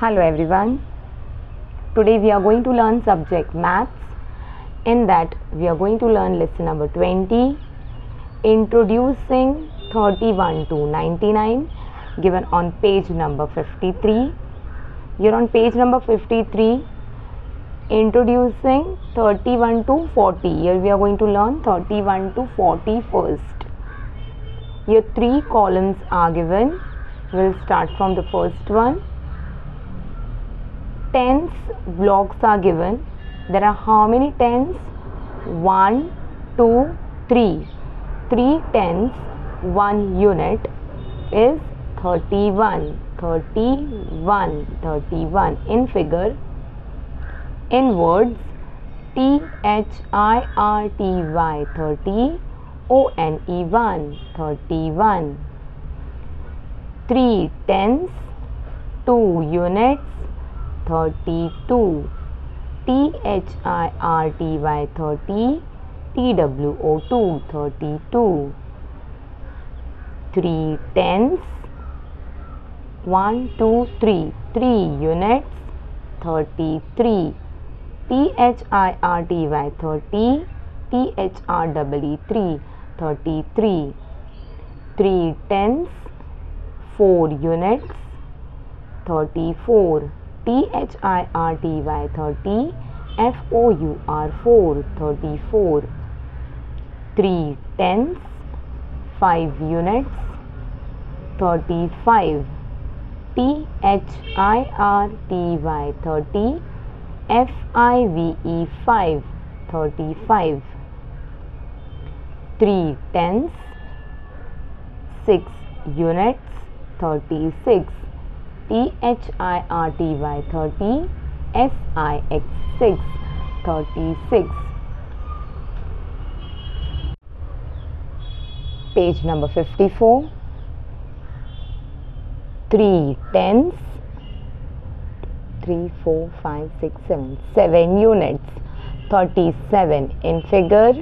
Hello everyone. Today we are going to learn subject maths. In that we are going to learn lesson number 20, introducing 31 to 99, given on page number 53. You're on page number 53, introducing 31 to 40. Here we are going to learn 31 to 40 first. Here three columns are given. We'll start from the first one. Tens blocks are given. There are how many tens? 1, 2, 3. 3 tens, 1 unit is 31. 31. 31 in figure. In words, THIRTY 30, ONE 31. 3 tens, 2 units, 32. THIRTY 30, TWO 32. 3 tens, 1, 2, 3. 3 units, 33. THIRTY 30, THREE 33. 3 tens, 4 units, 34. THIRTY 30, FOUR 34. 3 tens, 5 units, 35. THIRTY 30, FIVE 35. 3 tens, 6 units, 36. THIRTY 30, SIX 36. Page number 54. 3 tens, 3, 4, 5, 6, 7. 7 units, 37 in figure.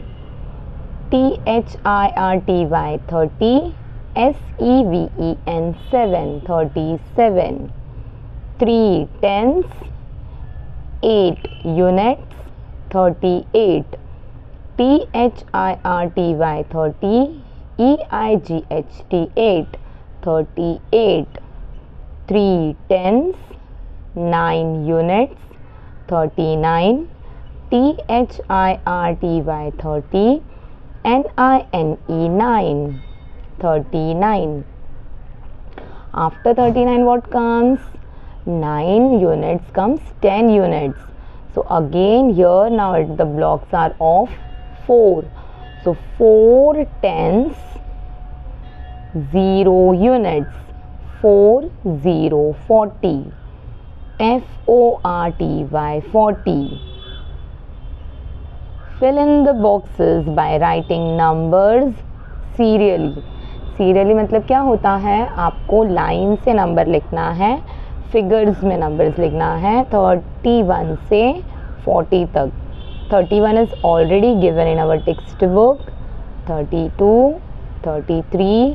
THIRTY 30, SEVEN 7 37. 3 tens, 8 units, 38. THIRTY 30, EIGHT 8 38. 3 tens, 9 units, 39. THIRTY 30, NINE 39. After 39 what comes? 9 units comes 10 units. So again here now the blocks are of 4. So 4 tens, 0 units, 4 0 40. FORTY 40. Fill in the boxes by writing numbers serially. Serially मतलब क्या होता है? आपको line से number लिखना है, figures में numbers लिखना है 31 से 40 तक. 31 is already given in our text book. 32, 33,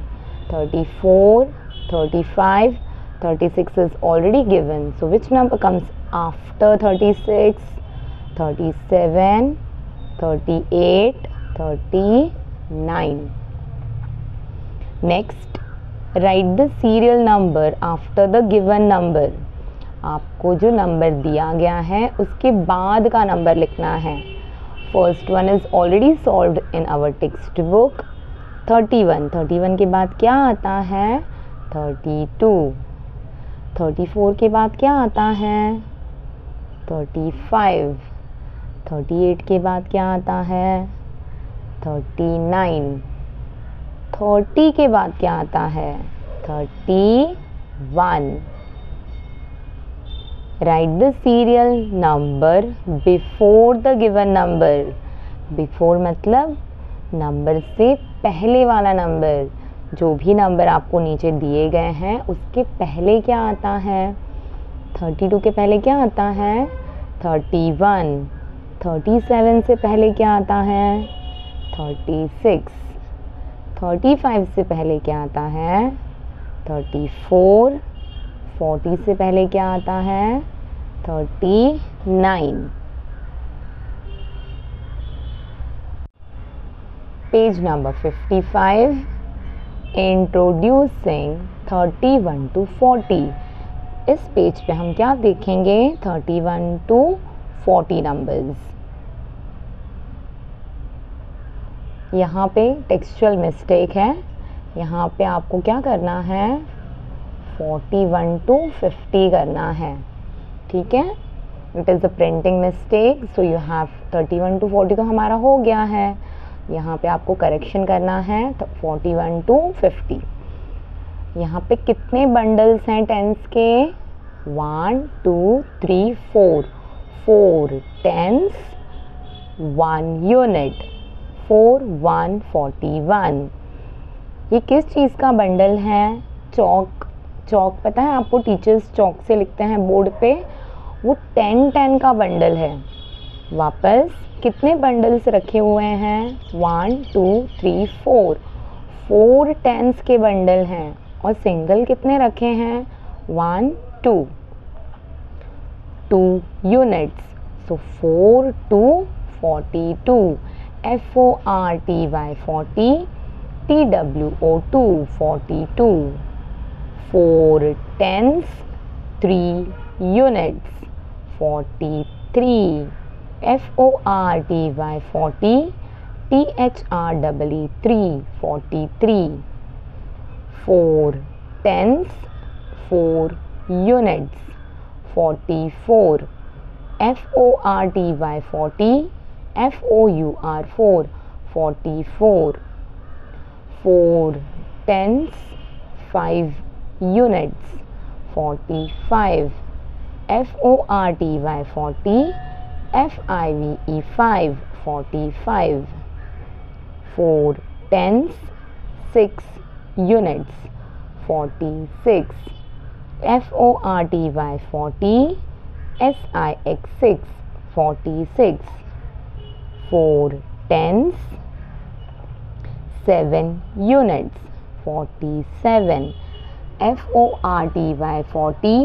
34, 35, 36 is already given. So which number comes after 36? 37, 38, 39. Next, write the serial number after the given number. आपको जो नंबर दिया गया है उसके बाद का नंबर लिखना है. First one is already solved in our text book. 31. 31 के बाद क्या आता है? 32. 34 के बाद क्या आता है? 35. 38 के बाद क्या आता है? 39. 30 के बाद क्या आता है? 31. Write the serial number before the given number. Before मतलब नंबर से पहले वाला नंबर. जो भी नंबर आपको नीचे दिए गए हैं उसके पहले क्या आता है? 32 के पहले क्या आता है? 31. 37 से पहले क्या आता है? 36. 35 से पहले क्या आता है? 34. 40 से पहले क्या आता है? 39। Page number 55, introducing 31 to 40। इस पेज पे हम क्या देखेंगे? 31 to 40 नंबर्स। यहाँ पे टेक्सचुअल मिस्टेक है, यहाँ पे आपको क्या करना है? 41 to 50 करना है, ठीक है? It is a printing mistake, so you have 31 to 40 तो हमारा हो गया है। यहाँ पे आपको करेक्शन करना है, तो 41 to 50। यहाँ पे कितने बंडल्स हैं टेंस के? 1 2 3 4। 4 टेंस, 1 यूनिट। 4 1 41। ये किस चीज़ का बंडल है? चौक। चौक पता है आपको, टीचर्स चौक से लिखते हैं बोर्ड पे, वो 10 का बंडल है। वापस कितने बंडल्स रखे हुए हैं? 1 2 3 4। 4 टेंस के बंडल हैं, और सिंगल कितने रखे हैं? 1 2। 2 units, so 4 2 42। FORTY 40, TWO 42। 4 tens, 3 units, 43। FORTY 40, THREE 43। 4 tens, 4 units, 44। FORTY 40, FOUR 44। 4 tens, 5 units, 45। FORTY 40, FIVE 5 45। 4 tens, 6 units, 46। FORTY 40, SIX 6 46। 4 tens, 7 units, 47। FORTY 40,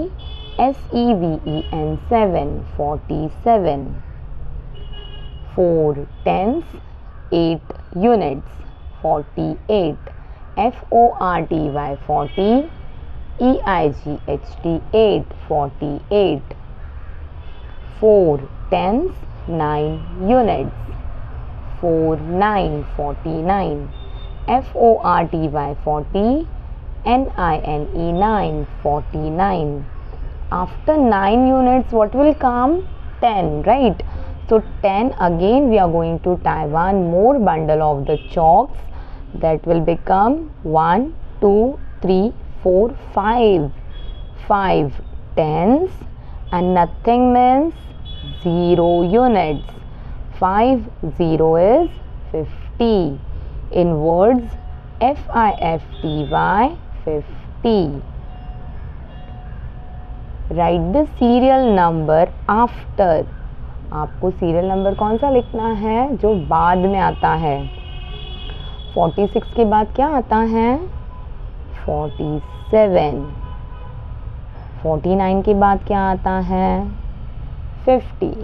SEVEN 7 47। 4 tens, 8 units, 48। FORTY 40, EIGHT 8 48। 4 tense, 9 units, 4 9 49। FORTY 40, NINE 9 49। After 9 units, what will come? 10, right? So 10, again we are going to tie one more bundle of the chalks, that will become 1 2 3 4 5। 5 tens, and nothing means 0 units. 5 0 is 50. In words, FIFTY 50. Right the serial number after. आपको serial number कौन सा लिखना है? जो बाद में आता है। 46 के बाद क्या आता है? 47। 49 के बाद क्या आता है? 50।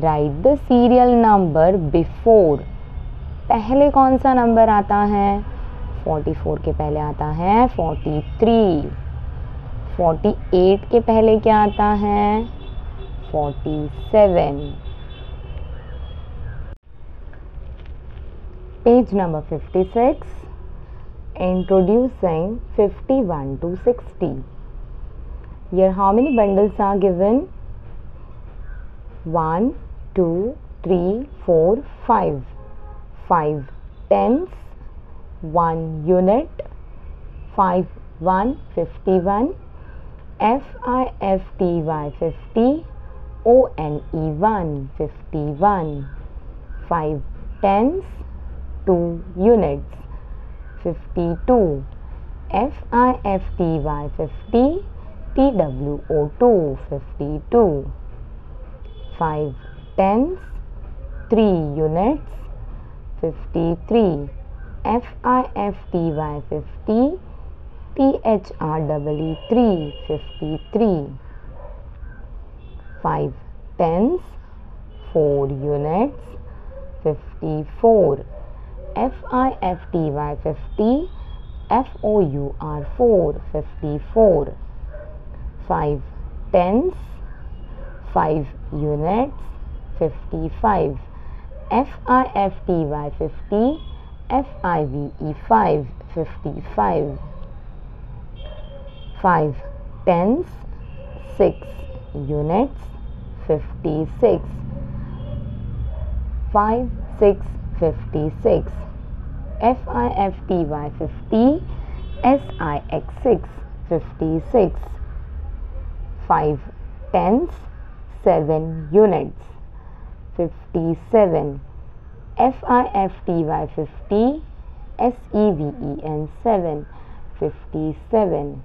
Right the serial number before. पहले कौन सा नंबर आता है? 44 के पहले आता है 43। 48 के पहले क्या आता है? 47। Page number 56, introducing 51 to 60. Here how many bundles are given? 1 2 3 4 5. 5 tens, 1 unit, 5 1 51, FIFTY 50, ONE 1 51. 5 tens, 2 units, 52. FIFTY 50, TWO 52. 5 tens, 3 units, 53. FIFTY 50, THREE 53. 5 tens, 4 units, 54. FIFTY 50, FOUR 54. 5 tens, 5 units, 55. FIFTY 50, FIVE 55. 5 tens, 6 units, 56. 5 6 56. FIFTY 50, SIX 56. 5 tens, 7 units, 57. FIFTY 50, SEVEN 7 57.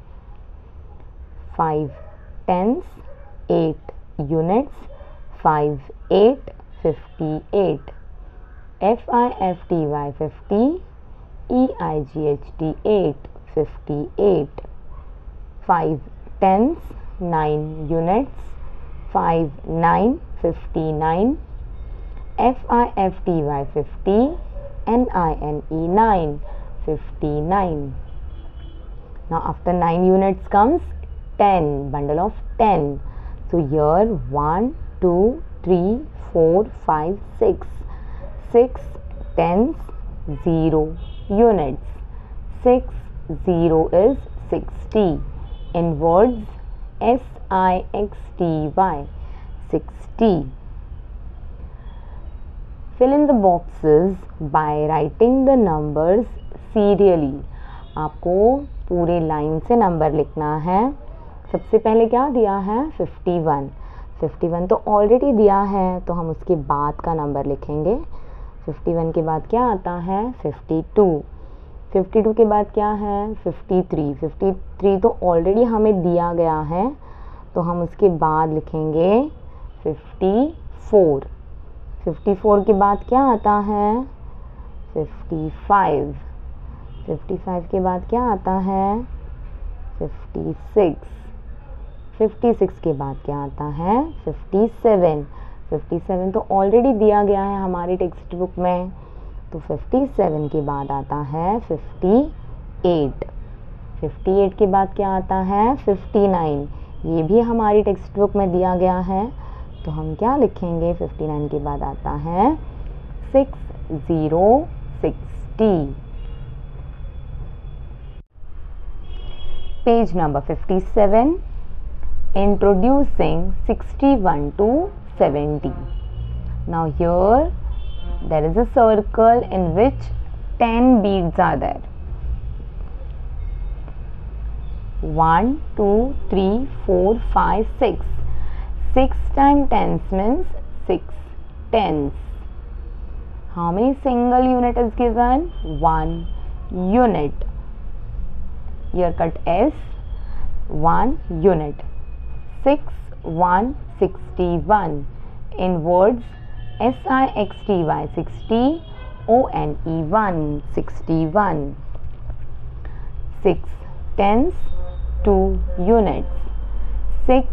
5 tens, 8 units, 5 8 58. FIFTY 50, EIGHT 8 58. 5 tens, 9 units, 5 9 59. FIFTY 50, NINE 9 59. Now after 9 units comes 10, bundle of 10. So here 1 2 3 4 5 6. 6 tens, 0 units. 6 0 is 60. In words, SIXTY 60. Fill in the boxes by writing the numbers serially. आपको पूरे line से number लिखना है. सबसे पहले क्या दिया है? 51. 51 तो ऑलरेडी दिया है, तो हम उसके बाद का नंबर लिखेंगे. 51 के बाद क्या आता है? 52. 52 के बाद क्या है? 53. 53 तो ऑलरेडी हमें दिया गया है, तो हम उसके बाद लिखेंगे 54. 54 के बाद क्या आता है? 55. 55 के बाद क्या आता है? 56. 56 के बाद क्या आता है? 57. 57 तो ऑलरेडी दिया गया है हमारी टेक्स्ट बुक में, तो 57 के बाद आता है 58. 58 के बाद क्या आता है? 59. ये भी हमारी टेक्स्ट बुक में दिया गया है, तो हम क्या लिखेंगे? 59 के बाद आता है 60. Page number 57. Introducing 61 to 70. Now here there is a circle in which 10 beads are there. 1 2 3 4 5 6. 6 times tens means 6 tens. How many single unit is given? 1 unit. Here cut S, 1 unit. 6 1 61. In words, SIXTY 60, ONE 61. 6 tens, 2 units. 6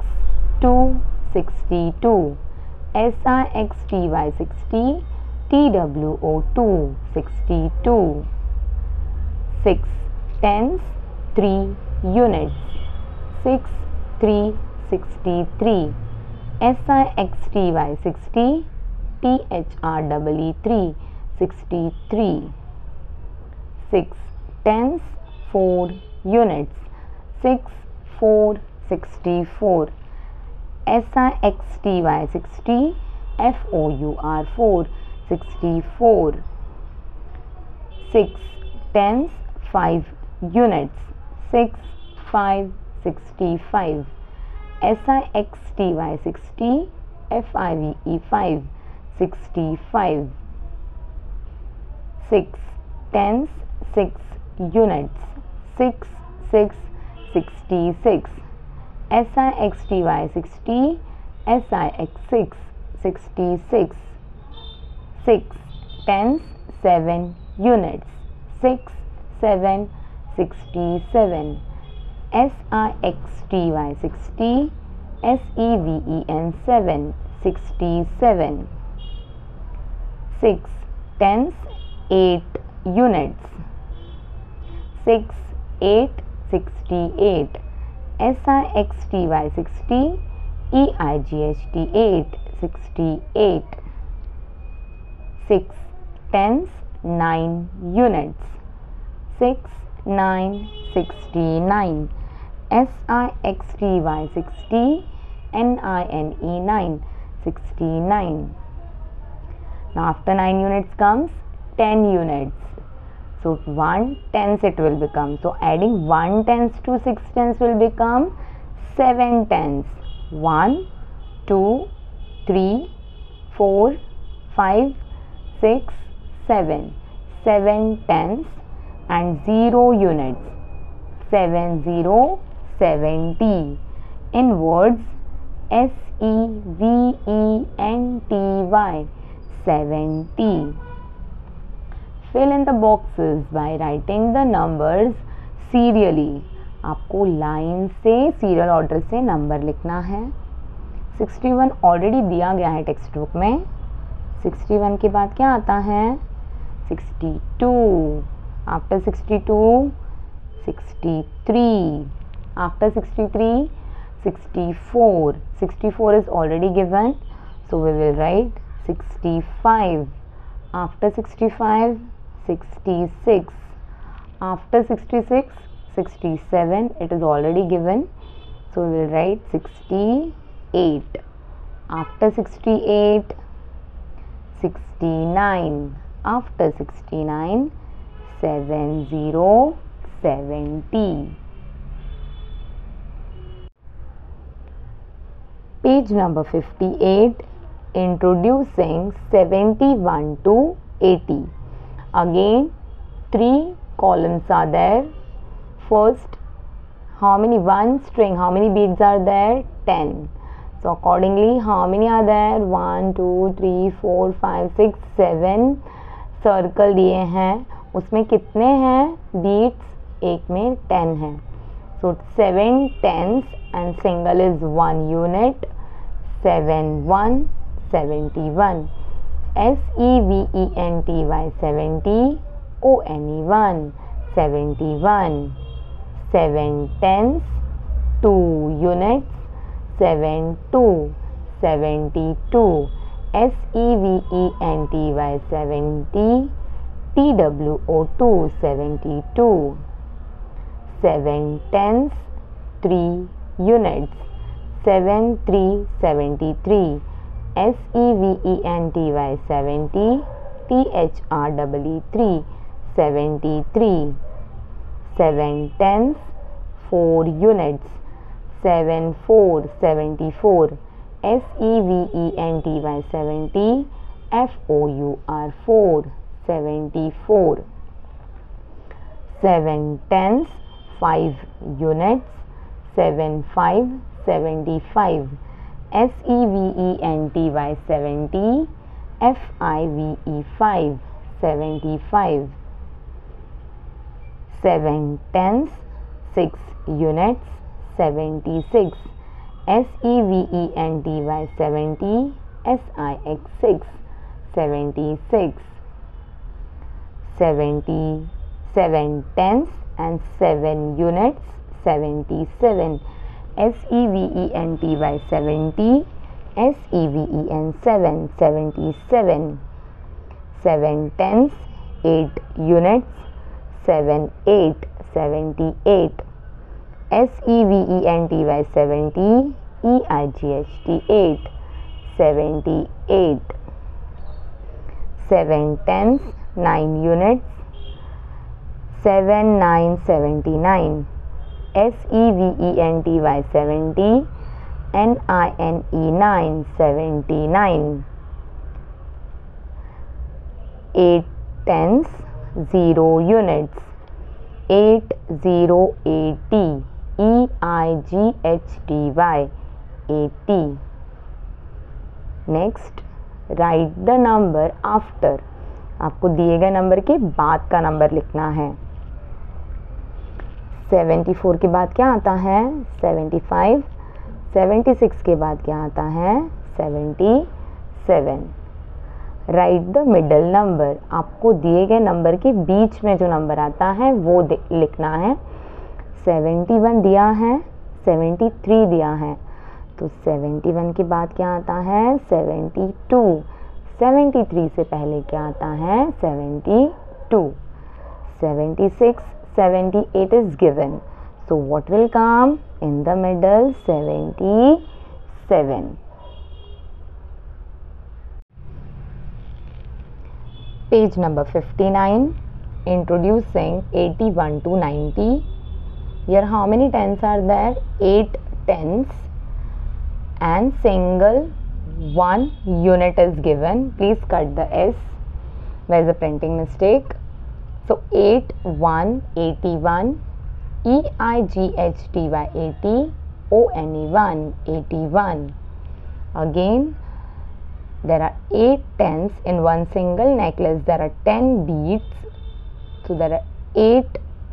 2 62. SIXTY 60, TWO 62. 6 tens, 3 units. 6 3 63. SIXTY 60, THREE 63. 6 tens, 4 units. 6 4 64. SIXTY 60, FOUR 64. 6 tens, 5 units. 6 5 65. SIXTY 60, FIVE 65. 6 tens, 6 units. 6 6 66. SIXTY 60, SIX 66. 6 tens, 7 units. 6 7 67. SIXTY 60, SEVEN 7, 67. 6 tens, 8 units. 6 8 68, SIXTY 60, EIGHT 8, 68. 6 tens, 9 units. 6 9 69, SIXTY 60, NINE 9, 69. Now after 9 units comes 10 units. So 1 tens it will become. So adding 1 tens to 6 tens will become 7 tens. 1, 2, 3, 4, 5, 6, 7. 7 tens and 0 units. 70, 70. In words, SEVENTY, 70. Fill in the boxes by writing the numbers serially. आपको line से serial order से number लिखना है. 61 already दिया गया है text book में. 61 के बाद क्या आता है? 62. After 62, 63. After 63, 64. 64 is already given, so we will write 65. After 65, 66. After 66, 67. It is already given, so we will write 68. After 68, 69. After 69, 70, 70. Page number 58, introducing 71 to 80. Again, 3 columns are there. First, how many beads are there? 10. So accordingly, how many are there? 1, 2, 3, 4, 5, 6, 7 circle दिए हैं. उसमें कितने हैं beats? एक में 10 है. So 7 tens and single is 1 unit. 71, 71. SEVENTY 70, ONE 71. 7 tens, 2 units. 72, 72. SEVENTY 70, TWO2 72. 7 tens, 3 units. 7 3 73. SEVENTY 70, THREE 73. 7 tens, 4 units. 7 4 74. SEVENTY 70, FOUR 74. 7 tens, 5 units. 7 5 75. SEVENTY 70, FIVE 75. 7 tens, 6 units. 76. SEVENTY 70, SIX 6 76. 77 tens and 7 units. 77. SEVENTY 70, SEVEN 7 77. 7 tens, 8 units. 7 8 78. SEVENTY 70, EIGHT 8 78. 7 tens, 9 units. 7 9 79. SEVENTY 70, NINE 9 79. 8 tens, 0 units. 8080. EIGHTY 80. Next, write the number after. आपको दिए गए number के बाद का number लिखना है. 74 के बाद क्या आता है 75, 76 के बाद क्या आता है 77। राइट द मिडल नंबर, आपको दिए गए नंबर के बीच में जो नंबर आता है वो लिखना है। 71 दिया है, 73 दिया है, तो 71 के बाद क्या आता है 72, 73 से पहले क्या आता है 72, 76, 78 is given, so what will come in the middle 77. Page number 59, introducing 81 to 90. Here how many tens are there? 8 tens and single 1 unit is given. Please cut the S. There is a printing mistake. So 8 1 81, EIGHTY 80, ONE 1 81. Again there are 8 tens in one single necklace. There are 10 beads, so there are 8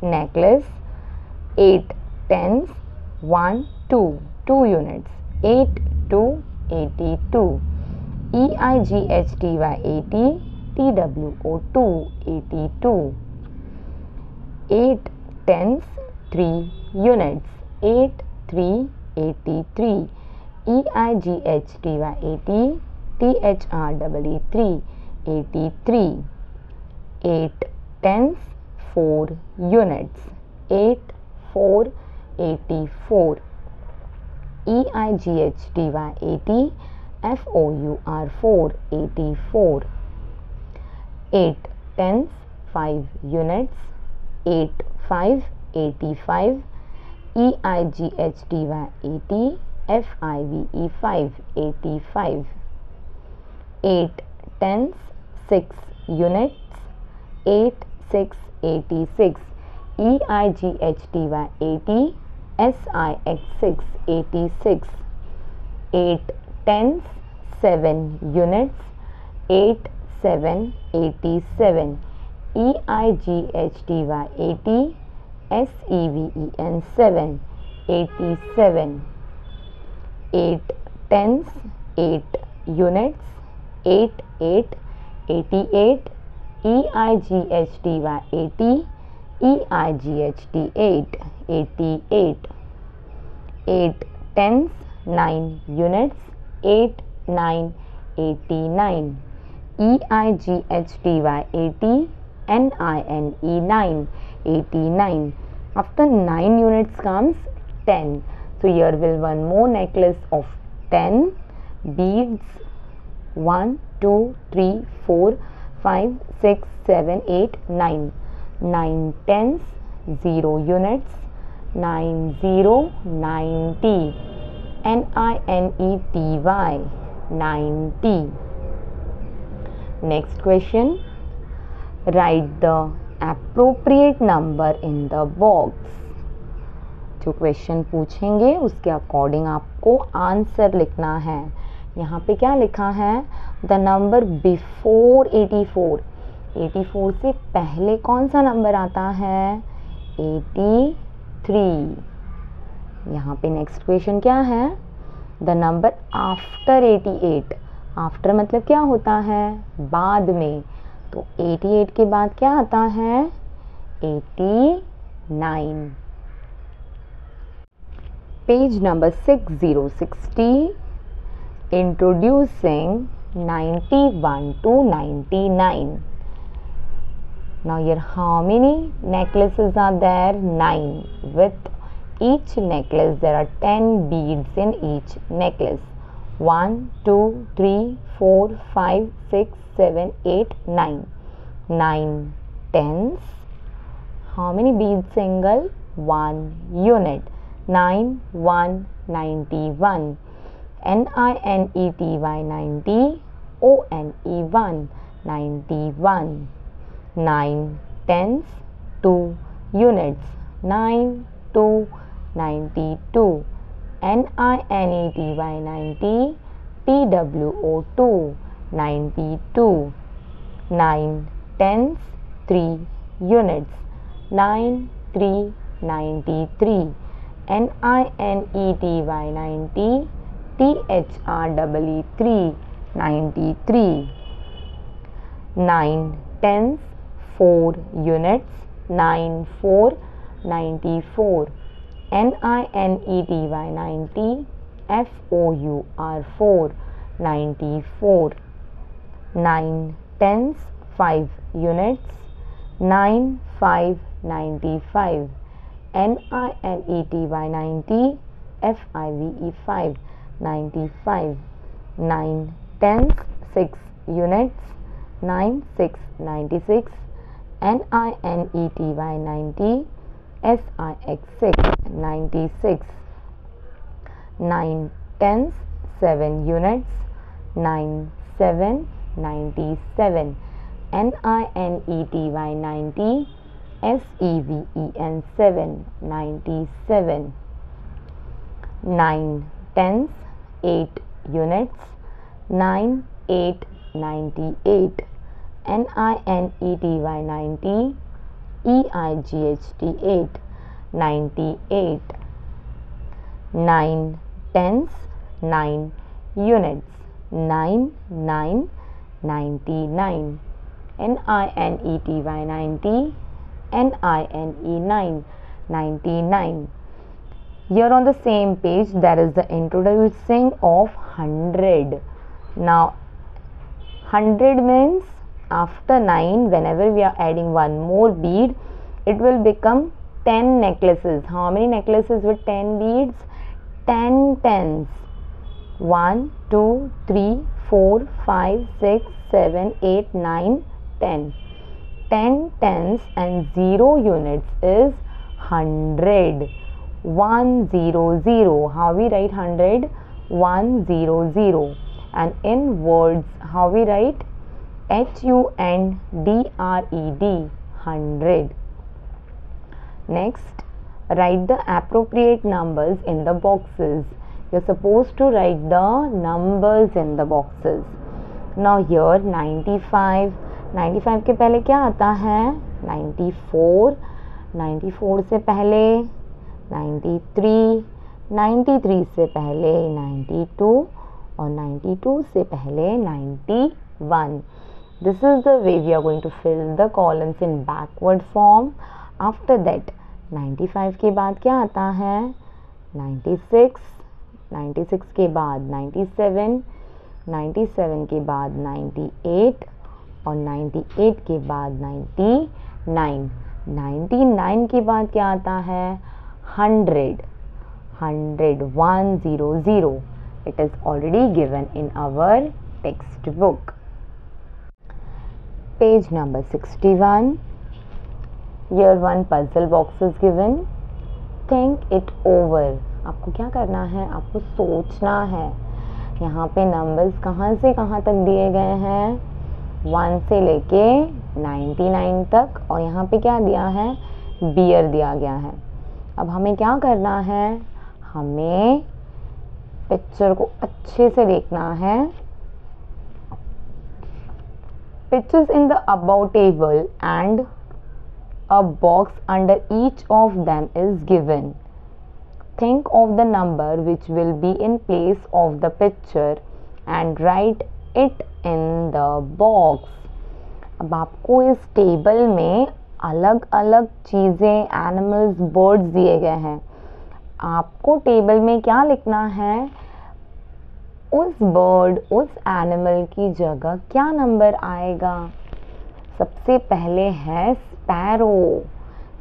necklace, 8 tens, 1 2 2 units, 8 2 82, EIGHTY 80, TWO 2 82, 8 tens, 3 units, 8 3 83, EIGHTY 80, THREE 3 83, 8 tens, 4 units, 8 4 84, EIGHTY 80, FOUR 4 84, 8 tens, 5 units, 8 5 85, EIGHTY 80, FIVE 5 85, 8 tens, 6 units, 8 6 86, EIGHTY 80, SIX 6 86, 8 tens, 7 units, 8 7 87, EIGHTY 80, SEVEN 7 87, 8 tens, 8 units, 8 8 88, EIGHTY 80, EIGHT 8 88, 8 tens, 9 units, 8 9 89, EIGHTY 80, NINE 9 89. After 9 units comes 10. So here will one more necklace of 10 beads. 1 2 3 4 5 6 7 8 9. 9 tens, 0 units, 9 0 90, NINETY 90. Next question, write the appropriate number in the box. जो question पूछेंगे उसके according आपको answer लिखना है। यहाँ पे क्या लिखा है, द नंबर बिफोर 84, 84 से पहले कौन सा नंबर आता है 83। यहाँ पे नेक्स्ट क्वेश्चन क्या है, द नंबर आफ्टर 88, आफ्टर मतलब क्या होता है बाद में, तो 88 के बाद क्या आता है 89। Page number 6060, introducing 91 to 99. Now here how many necklaces are there? 9. With each necklace there are 10 beads in each necklace. 1 2 3 4 5 6 7 8 9. 9 tens. How many beads single? 1 unit. 9 1 91. NINETY 90, ONE 1 91. 9 tens, 2 units, 9 2 92, NINETY 90, TWO 2 92. 9 tens, 3 units, 9 3 93, NINETY 90, THREE 93, 9 tenths 4 units 9 4 94, NINETY 90, FOUR 94, 9 tenths 5 units 9 5 95, NINETY 90, FIVE 95, 9 tenths 6 units 9 6 96, NINETY 90, SIX 96, 9 tenths 7 units 9 7 97, NINETY 90, SEVEN 7 97, 9 tenths 8 units 9 8 98, NINETY 90, EIGHT 8 98, 9 tenths 9 units 9 9 99, NINETY 90, NINE 99. Here on the same page there is the introducing of 100. Now 100 means after 9, whenever we are adding one more bead, it will become 10 necklaces. How many necklaces with 10 beads? 10 tens. 1 2 3 4 5 6 7 8 9 10. 10 tens and 0 units is 100. 100. How we write 100? 100. And in words, how we write? HUNDRED, 100. Next, write the appropriate numbers in the boxes. You're supposed to write the numbers in the boxes. Now here 95. 95 के पहले क्या आता है? 94. 94 से पहले 93. 93 से पहले 92 और 92 से पहले 91. This is the way we are going to fill the columns in backward form. After that 95 के बाद क्या आता है? 96. 96 के बाद 97. 97 के बाद 98 और 98 के बाद 99. 99 के बाद क्या आता है? 100. 100. It is already given in our textbook. Page number 61. Here one puzzle box is given. Think it over. आपको क्या करना है? आपको सोचना है. यहाँ पे नंबर्स कहाँ से कहाँ तक दिए गए हैं? 1 से लेके 99 तक. और यहाँ पे क्या दिया है? बियर दिया गया है. अब हमें क्या करना है? हमें पिक्चर को अच्छे से देखना है. Pictures in the above table and a box under each of them is given. Think of the number which will be in place of the picture and write it in the box. अब आपको इस table में अलग अलग चीज़ें, animals, birds दिए गए हैं. आपको टेबल में क्या लिखना है? उस बर्ड, उस एनिमल की जगह क्या नंबर आएगा? सबसे पहले है स्पैरो.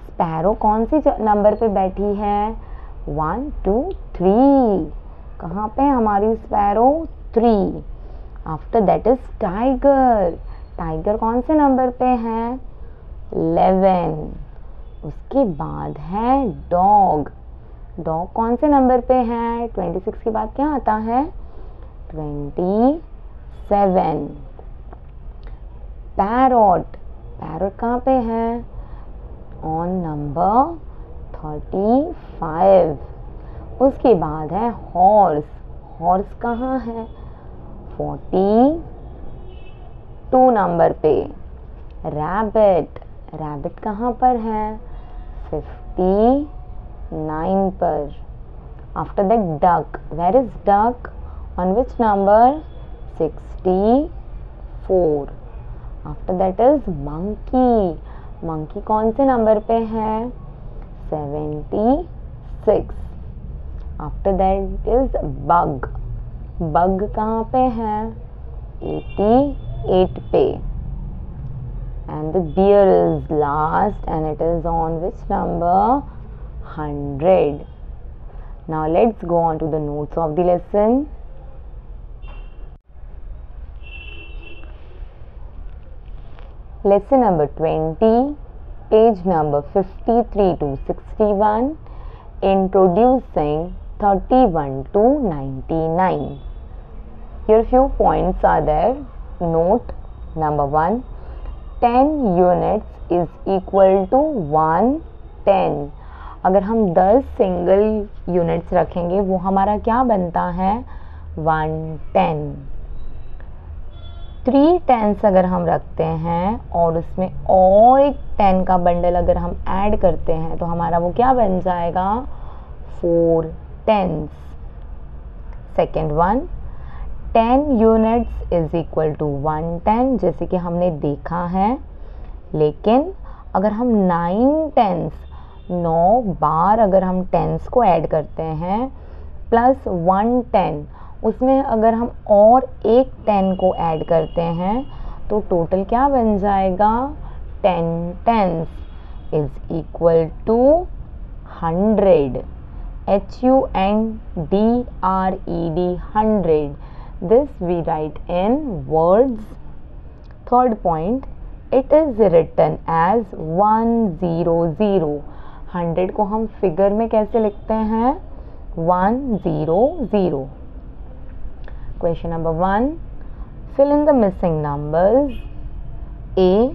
स्पैरो कौन सी नंबर पे बैठी है? 1 2 3. कहाँ पे हमारी sparrow? 3. After that is tiger. Tiger कौन से नंबर पे है? 11. उसके बाद है डॉग. डॉग कौन से नंबर पे है? 26 के बाद क्या आता है? 27. पैरॉट. पैरॉट कहाँ पे है? On number 35. उसके बाद है हॉर्स. हॉर्स कहाँ है? 42 नंबर पे. रैबिट. रैबिट कहाँ पर है? 50 79 पर. After that, duck. Where is duck? On which number? 64. After that is monkey. Monkey कौन से नंबर पे है? 76. After that is bug. Bug कहाँ पे है? 88 पे. And the bear is last and it is on which number? 100. Now let's go on to the notes of the lesson. Lesson number 20, page number 53 to 61, introducing 31 to 99. Here few points are there. Note number 1, 10 units is equal to 110. अगर हम 10 single units रखेंगे वो हमारा क्या बनता है? 110. 3 tense अगर हम रखते हैं और उसमें और एक 10 का बंडल अगर हम ऐड करते हैं तो हमारा वो क्या बन जाएगा? 4 tens. Second one, 10 units is equal to 110 जैसे कि हमने देखा है. लेकिन अगर हम 9 टेंस 9 बार अगर हम टेंस को ऐड करते हैं प्लस 110 उसमें अगर हम और एक 10 को ऐड करते हैं तो टोटल क्या बन जाएगा? 10 tens is equal to 100. HUNDRED 100. This we write in words. Third point, it is written as 100. 100 को हम फिगर में कैसे लिखते हैं? 100. Question number 1, fill in the missing numbers. A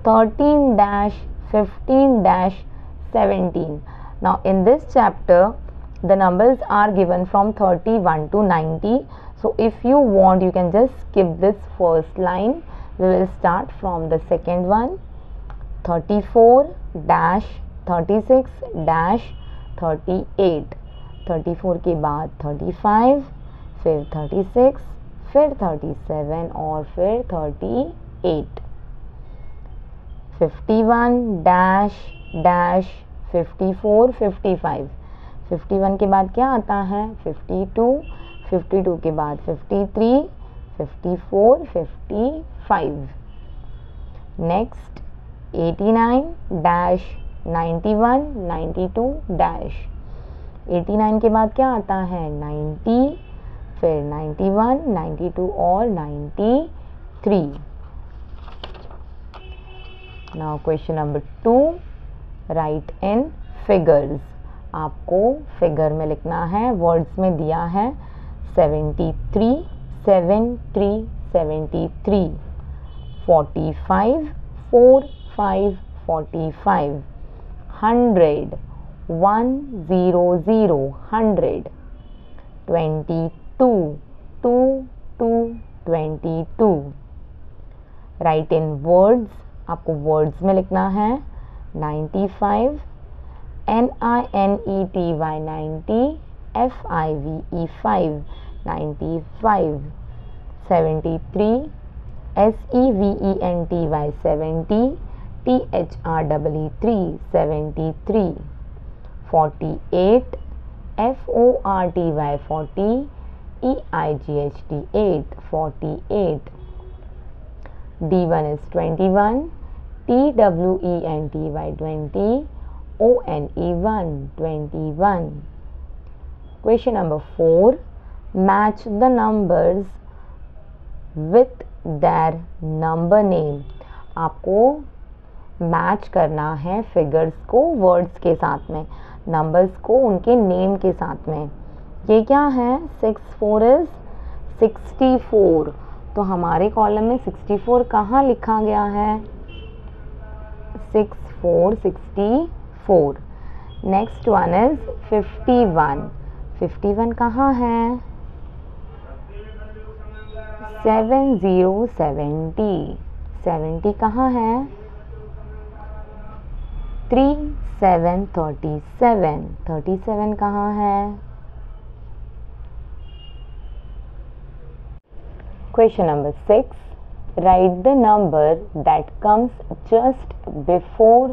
13-15-17. Now in this chapter the numbers are given from 31 to 90. So if you want you can just skip this first line. We will start from the second one. 34-36-38. 34 के बाद 35, फिर 36, फिर 37 और फिर 38. 51-54-55. 51 के बाद क्या आता है? 52, 52 के बाद 53, 54, 55. Next 89-91-92 dash. 89 के बाद क्या आता है? 90, फिर 91, 92 और 93. नाउ क्वेश्चन नंबर 2, राइट इन फिगर्स. आपको फिगर में लिखना है. वर्ड्स में दिया है 73, 73, 73. 45, 45, 45. 100, 100, 100. 22, 2, 2, 22. राइट इन वर्ड्स. आपको वर्ड्स में लिखना है 95, NINETY 90, FIVE 5, 95. 73, SEVENTY 70, THREE 73. 48, FORTY 40, EIGHT 8, 48. D1 is 21, TWENTY 20, ONE 21. Question number 4, match the numbers with their number name. आपको मैच करना है फिगर्स को वर्ड्स के साथ में, नंबर्स को उनके नेम के साथ में. ये क्या है? 64 इज 64. तो हमारे कॉलम में 64 कहाँ लिखा गया है? 64, 64. Next one is 51. 51 कहाँ है? 70, 70. 70 कहाँ है? 3 7 37, 37 कहाँ है? Question number 6. Write the number that comes just before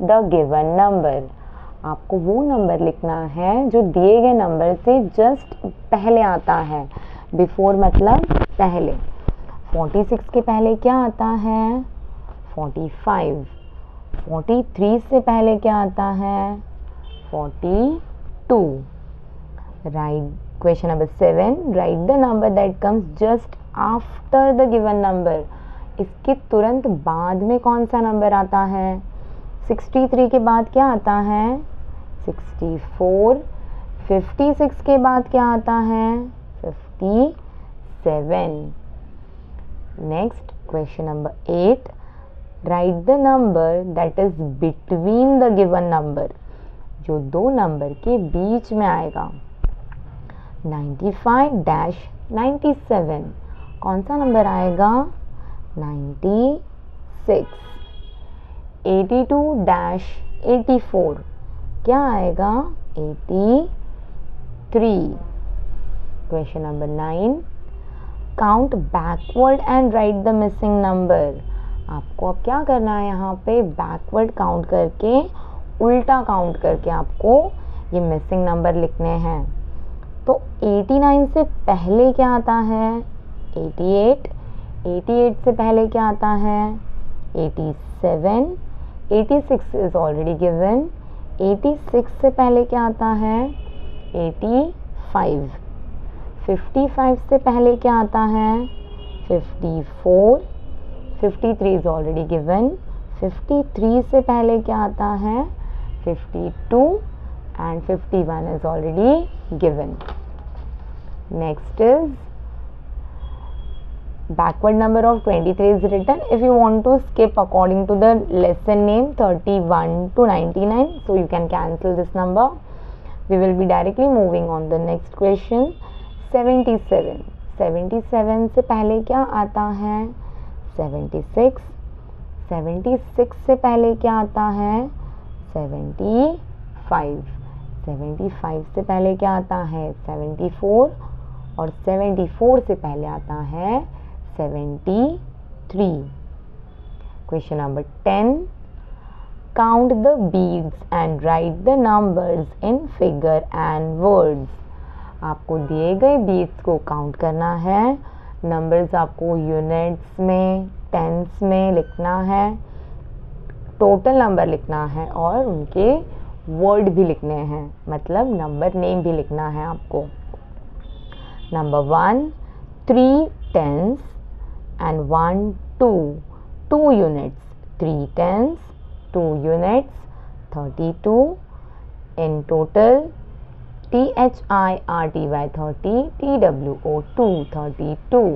the given number. आपको वो नंबर लिखना है जो दिए गए नंबर से जस्ट पहले आता है. बिफोर मतलब पहले. 46 के पहले क्या आता है? 45. 43 से पहले क्या आता है? 42. Question number 7. Write the number that comes just after the given number. इसके तुरंत बाद में कौन सा नंबर आता है? 63 के बाद क्या आता है? 64. 56 के बाद क्या आता है? 57. Next question number 8. Right the number that is between the given number. जो दो नंबर के बीच में आएगा. 95-97 कौन सा नंबर आएगा? 96. 82-84 क्या आएगा? 83. Question number 9. Count backward and right the missing number. आपको अब क्या करना है? यहाँ पे बैकवर्ड काउंट करके, उल्टा काउंट करके आपको ये मिसिंग नंबर लिखने हैं. तो 89 से पहले क्या आता है? 88. 88 से पहले क्या आता है? 87. 86 इज ऑलरेडी गिवन. 86 से पहले क्या आता है? 85. 55 से पहले क्या आता है? 54. 53 इज ऑलरेडी गिवन. 53 से पहले क्या आता है? 52 and 51 is already given. Next is backward number of 23 is written. If you want to skip according to the lesson name 31 to 99, so you can cancel this number. We will be directly moving on the next question. 77. 77 से पहले क्या आता है? 76. 76 से पहले क्या आता है? 75. 75 से पहले क्या आता है? 74. और 74 से पहले आता है 73. Question number 10. Count the beads and right the numbers in figure and words. आपको दिए गए बीड्स को काउंट करना है. नंबर्स आपको यूनिट्स में, टेंस में लिखना है. टोटल नंबर लिखना है और उनके वर्ड भी लिखने हैं, मतलब नंबर नेम भी लिखना है आपको. Number 1 3 tens and 1 2 2 units. 3 tens, 2 units, 32 in total. THIRTY 30, TWO 32.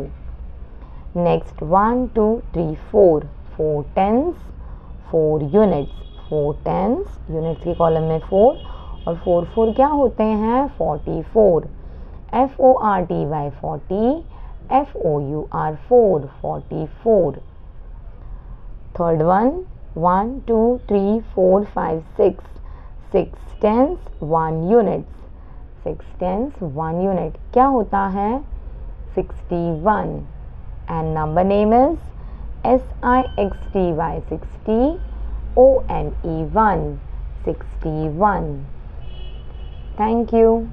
Next 1 2 3 4 4 tens, 4 units. 4 tens, units के कॉलम में 4 और 4 4 क्या होते हैं? 44. FORTY 40, FOUR 4 44. Third one 1 2 3 4 5 6 6 tens 1 units. 6 tens 1 unit क्या होता है? 61. and number name is SIXTY 60 ONE 1 61. Thank you.